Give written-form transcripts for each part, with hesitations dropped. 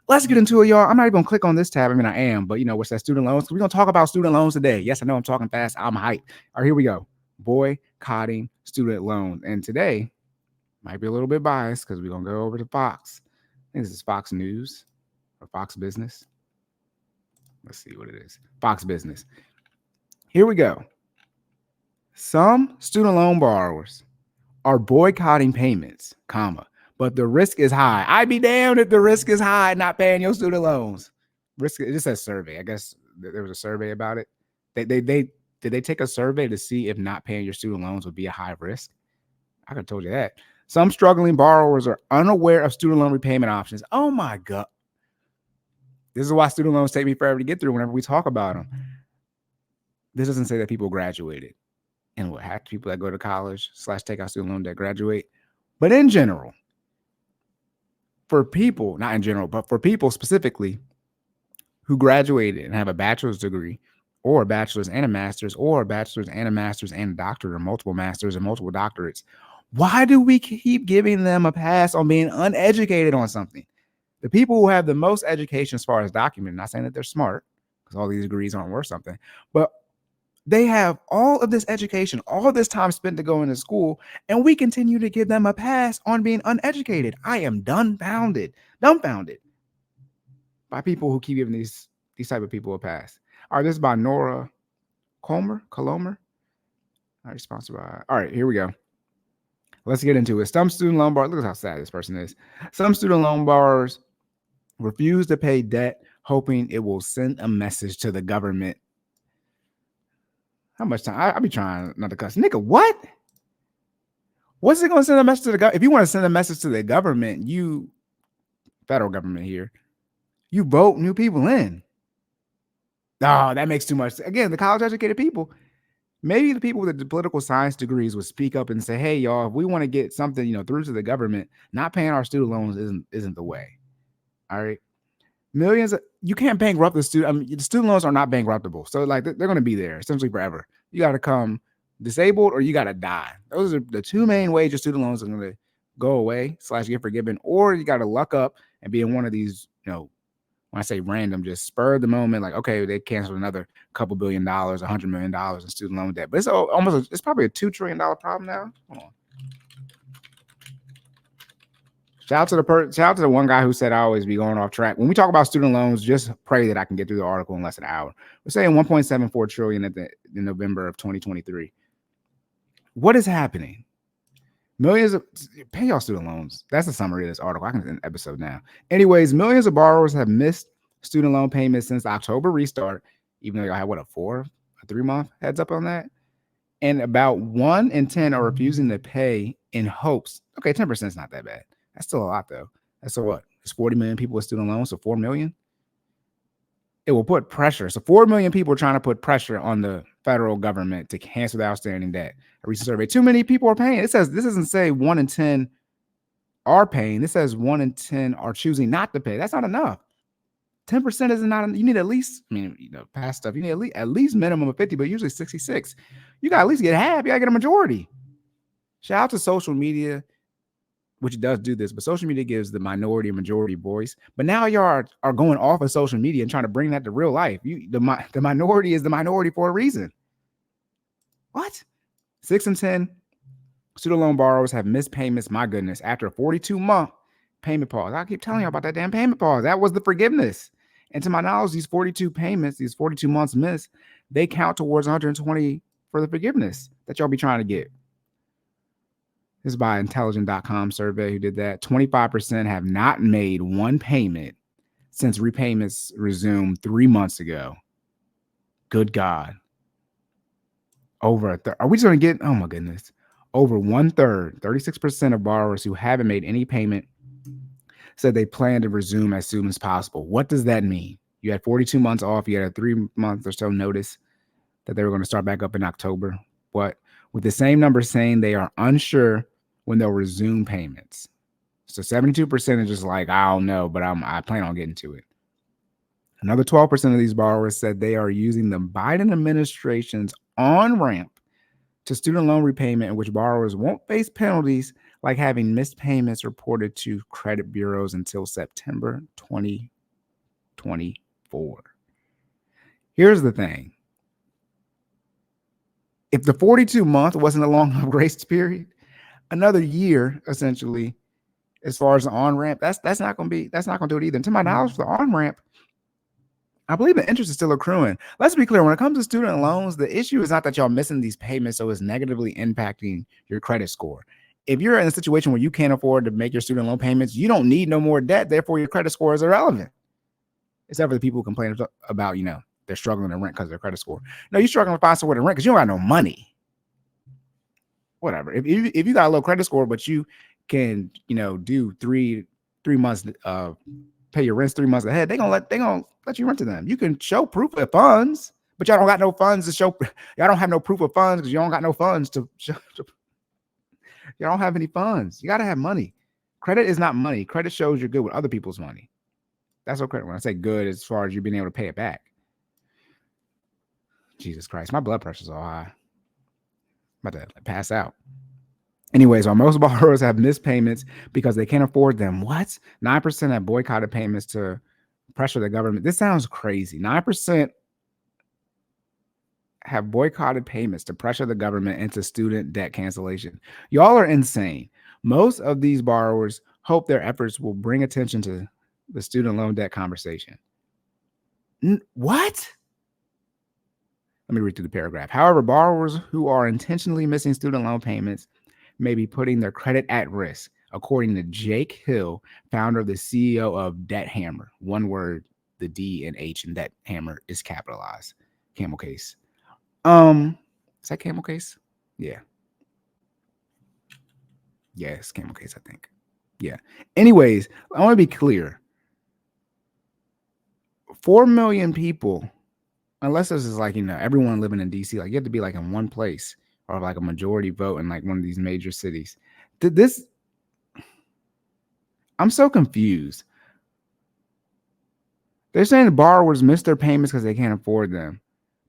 Let's get into it, y'all. I'm not even gonna click on this tab. I mean, I am, but what's that? Student loans. We're gonna talk about student loans today. Yes, I know I'm talking fast. I'm hyped. All right, here we go. Boycotting student loans. And today might be a little bit biased because we're gonna go over to Fox. I think this is Fox News or Fox Business. Let's see what it is. Fox Business. Here we go. Some student loan borrowers are boycotting payments, but the risk is high. I'd be damned if the risk is high not paying your student loans. Risk, it just says survey. I guess there was a survey about it. They did they take a survey to see if not paying your student loans would be a high risk? I could have told you that. Some struggling borrowers are unaware of student loan repayment options. Oh my God. This is why student loans take me forever to get through whenever we talk about them. This doesn't say that people graduated. And what half people that go to college / take out student loan debt graduate. But in general, for people, not in general, but for people specifically who graduated and have a bachelor's degree or a bachelor's and a master's or a bachelor's and a master's and a doctorate or multiple masters and multiple doctorates, why do we keep giving them a pass on being uneducated on something? The people who have the most education as far as documented, not saying that they're smart because all these degrees aren't worth something, but they have all of this education, all of this time spent to go into school, and we continue to give them a pass on being uneducated. I am dumbfounded by people who keep giving these type of people a pass. All right, this is by Nora Colomer. All right, sponsored by. All right, here we go. Let's get into it. Some student loan borrowers, look at how sad this person is. Some student loan borrowers refuse to pay debt, hoping it will send a message to the government. How much time? I be trying not to cuss. Nigga, what? What's it going to send a message to the government? If you want to send a message to the government, federal government here, you vote new people in. Oh, that makes too much. Again, the college educated people, maybe the people with the political science degrees would speak up and say, hey, y'all, if we want to get something, through to the government, not paying our student loans isn't the way. All right. Millions you can't bankrupt the student. I mean, the student loans are not bankruptable. So like they're going to be there essentially forever. You got to come disabled or you got to die. Those are the two main ways your student loans are going to go away / get forgiven, or you got to luck up and be in one of these, when I say random, just spur of the moment, like, okay, they canceled another couple $1 billion, $100 million in student loan debt. But it's probably a $2 trillion problem now. Hold on. Shout out to the one guy who said I always be going off track. When we talk about student loans, just pray that I can get through the article in less than an hour. We're saying 1.74 trillion in November of 2023. What is happening? Millions of pay y'all student loans. That's the summary of this article. I can end the episode now. Anyways, millions of borrowers have missed student loan payments since the October restart, even though y'all had a 3-month heads up on that. And about 1 in 10 are refusing to pay in hopes. Okay, 10% is not that bad. That's still a lot, though. That's so what? It's 40 million people with student loans, so 4 million? It will put pressure. So 4 million people are trying to put pressure on the federal government to cancel the outstanding debt. A recent survey, too many people are paying. It says, this doesn't say 1 in 10 are paying. This says 1 in 10 are choosing not to pay. That's not enough. 10% is not, you need at least, past stuff, you need at least minimum of 50, but usually 66. You got to at least get half. You got to get a majority. Shout out to social media, which does do this, but social media gives the minority and majority voice. But now y'all are going off of social media and trying to bring that to real life. The minority is the minority for a reason. What? 6 in 10 student loan borrowers have missed payments, my goodness, after a 42-month payment pause. I keep telling you about that damn payment pause. That was the forgiveness. And to my knowledge, these 42 payments, these 42 months missed, they count towards 120 for the forgiveness that y'all be trying to get. This is by intelligent.com survey who did that. 25% have not made one payment since repayments resumed 3 months ago. Good God. Over a third. Are we just going to get, oh my goodness, over 1/3, 36% of borrowers who haven't made any payment said they plan to resume as soon as possible. What does that mean? You had 42 months off. You had a 3 month or so notice that they were going to start back up in October. But with the same number saying they are unsure when they'll resume payments. So 72% is just like, I don't know, but I plan on getting to it. Another 12% of these borrowers said they are using the Biden administration's on-ramp to student loan repayment, in which borrowers won't face penalties like having missed payments reported to credit bureaus until September 20 2024. Here's the thing. If the 42-month wasn't a long enough grace period, another year, essentially, as far as the on-ramp, that's not going to do it either. And to my knowledge, for the on-ramp, I believe the interest is still accruing. Let's be clear. When it comes to student loans, the issue is not that y'all missing these payments, so it's negatively impacting your credit score. If you're in a situation where you can't afford to make your student loan payments, you don't need no more debt. Therefore, your credit score is irrelevant. Except for the people who complain about, they're struggling to rent because of their credit score. No, you're struggling to find somewhere to rent because you don't got no money. Whatever. If you got a low credit score, but you can, do three months pay your rents 3 months ahead, they're gonna let you rent to them. You can show proof of funds, but y'all don't got no funds to show. Y'all don't have no proof of funds because you don't got no funds to show. Y'all don't have any funds. You got to have money. Credit is not money. Credit shows you're good with other people's money. That's what credit. When I say good, as far as you being able to pay it back. Jesus Christ, my blood pressure's all high. I'm about to pass out. Anyways, while most borrowers have missed payments because they can't afford them, 9% have boycotted payments to pressure the government. This sounds crazy. 9% have boycotted payments to pressure the government into student debt cancellation. Y'all are insane. Most of these borrowers hope their efforts will bring attention to the student loan debt conversation. What? Let me read through the paragraph. However, borrowers who are intentionally missing student loan payments may be putting their credit at risk, according to Jake Hill, founder of the CEO of Debt Hammer. One word, the D and H in Debt Hammer is capitalized. Camel case. Is that camel case? Yeah. Yes, camel case, I think. Yeah. Anyways, I want to be clear. 4 million people, unless this is like, everyone living in DC, like you have to be like in one place or like a majority vote in like one of these major cities. I'm so confused. They're saying the borrowers miss their payments because they can't afford them.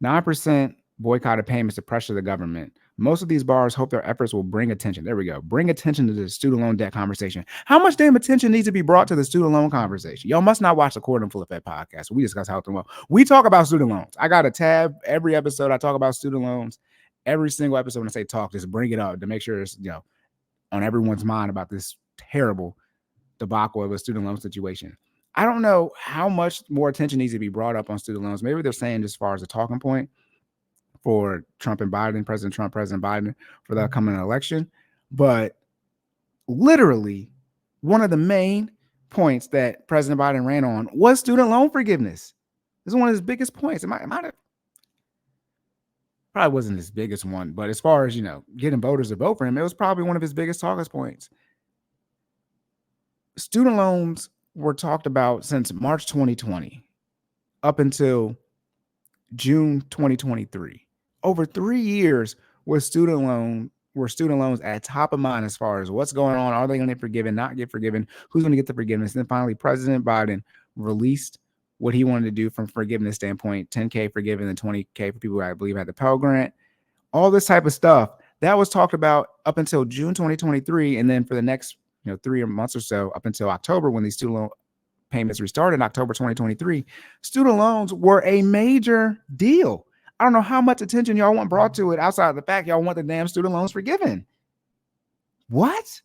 9% boycotted payments to pressure the government. Most of these borrowers hope their efforts will bring attention. There we go. Bring attention to the student loan debt conversation. How much damn attention needs to be brought to the student loan conversation? Y'all must not watch the Court and Full Effect podcast. We discuss health and wealth. We talk about student loans. I got a tab every episode. I talk about student loans. Every single episode when I say talk, just bring it up to make sure it's on everyone's mind about this terrible debacle of a student loan situation. I don't know how much more attention needs to be brought up on student loans. Maybe they're saying as far as a talking point for Trump and Biden, President Trump, President Biden for the upcoming election. But literally, one of the main points that President Biden ran on was student loan forgiveness. This is one of his biggest points. Probably wasn't his biggest one, but as far as, getting voters to vote for him, it was probably one of his biggest talking points. Student loans were talked about since March 2020 up until June 2023. Over 3 years were student loans at top of mind as far as what's going on. Are they going to get forgiven, not get forgiven? Who's going to get the forgiveness? And then finally, President Biden released what he wanted to do from forgiveness standpoint, $10K forgiven and $20K for people who I believe had the Pell Grant, all this type of stuff that was talked about up until June 2023. And then for the next 3 months or so up until October, when these student loan payments restarted in October 2023, student loans were a major deal. I don't know how much attention y'all want brought to it outside of the fact y'all want the damn student loans forgiven. What?